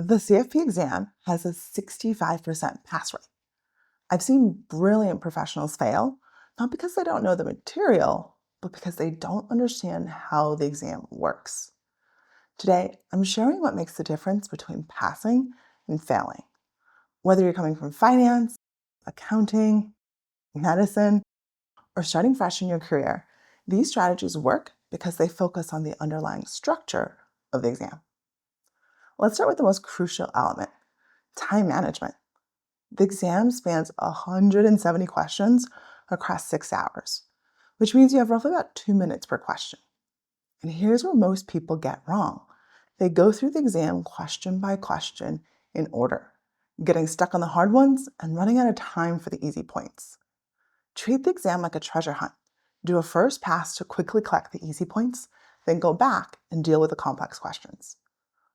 The CFP exam has a 65% pass rate. I've seen brilliant professionals fail, not because they don't know the material, but because they don't understand how the exam works. Today, I'm sharing what makes the difference between passing and failing. Whether you're coming from finance, accounting, medicine, or starting fresh in your career, these strategies work because they focus on the underlying structure of the exam. Let's start with the most crucial element, time management. The exam spans 170 questions across 6 hours, which means you have roughly about 2 minutes per question. And here's where most people get wrong. They go through the exam question by question in order, getting stuck on the hard ones and running out of time for the easy points. Treat the exam like a treasure hunt. Do a first pass to quickly collect the easy points, then go back and deal with the complex questions.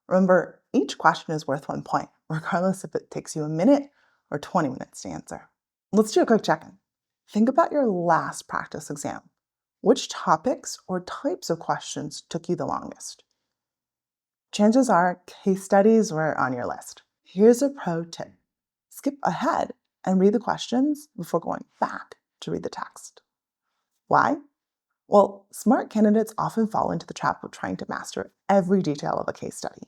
Remember, each question is worth 1 point, regardless if it takes you a minute or 20 minutes to answer. Let's do a quick check-in. Think about your last practice exam. Which topics or types of questions took you the longest? Chances are case studies were on your list. Here's a pro tip. Skip ahead and read the questions before going back to read the text. Why? Well, smart candidates often fall into the trap of trying to master every detail of a case study.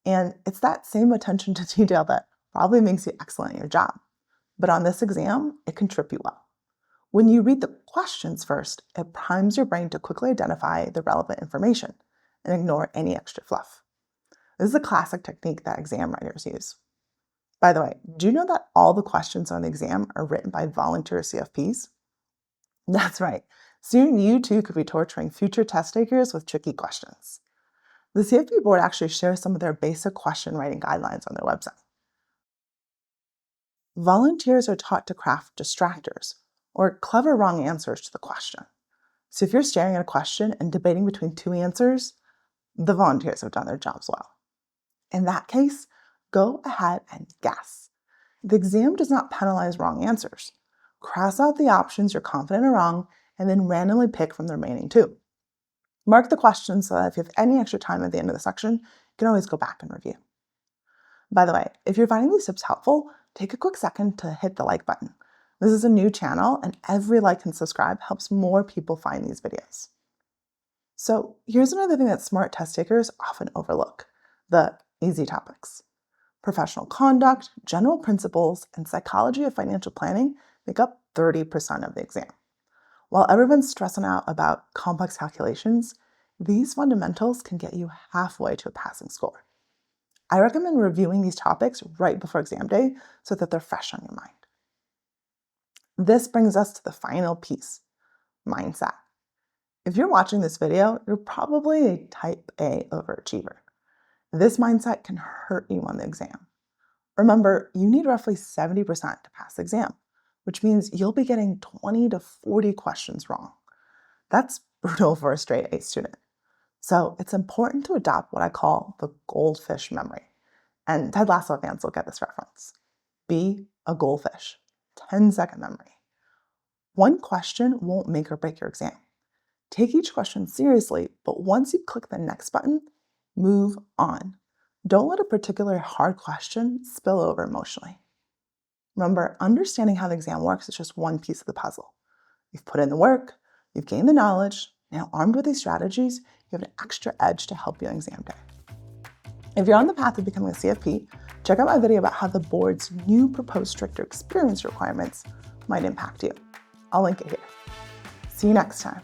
And it's that same attention to detail that probably makes you excellent at your job. But on this exam, it can trip you up. When you read the questions first, it primes your brain to quickly identify the relevant information and ignore any extra fluff. This is a classic technique that exam writers use. By the way, do you know that all the questions on the exam are written by volunteer CFPs? That's right. Soon you too could be torturing future test takers with tricky questions. The CFP board actually shares some of their basic question writing guidelines on their website. Volunteers are taught to craft distractors, or clever wrong answers to the question. So if you're staring at a question and debating between 2 answers, the volunteers have done their jobs well. In that case, go ahead and guess. The exam does not penalize wrong answers. Cross out the options you're confident are wrong, and then randomly pick from the remaining 2. Mark the questions so that if you have any extra time at the end of the section, you can always go back and review. By the way, if you're finding these tips helpful, take a quick second to hit the like button. This is a new channel, and every like and subscribe helps more people find these videos. So here's another thing that smart test takers often overlook, the easy topics. Professional conduct, general principles, and psychology of financial planning make up 30% of the exam. While everyone's stressing out about complex calculations, these fundamentals can get you halfway to a passing score. I recommend reviewing these topics right before exam day so that they're fresh on your mind. This brings us to the final piece, mindset. If you're watching this video, you're probably a type A overachiever. This mindset can hurt you on the exam. Remember, you need roughly 70% to pass the exam, which means you'll be getting 20 to 40 questions wrong. That's brutal for a straight A student. So it's important to adopt what I call the goldfish memory. And Ted Lasso fans will get this reference. Be a goldfish. 10-second memory. One question won't make or break your exam. Take each question seriously, but once you click the next button, move on. Don't let a particular hard question spill over emotionally. Remember, understanding how the exam works is just one piece of the puzzle. You've put in the work, you've gained the knowledge, now armed with these strategies, you have an extra edge to help you on exam day. If you're on the path of becoming a CFP, check out my video about how the board's new proposed stricter experience requirements might impact you. I'll link it here. See you next time.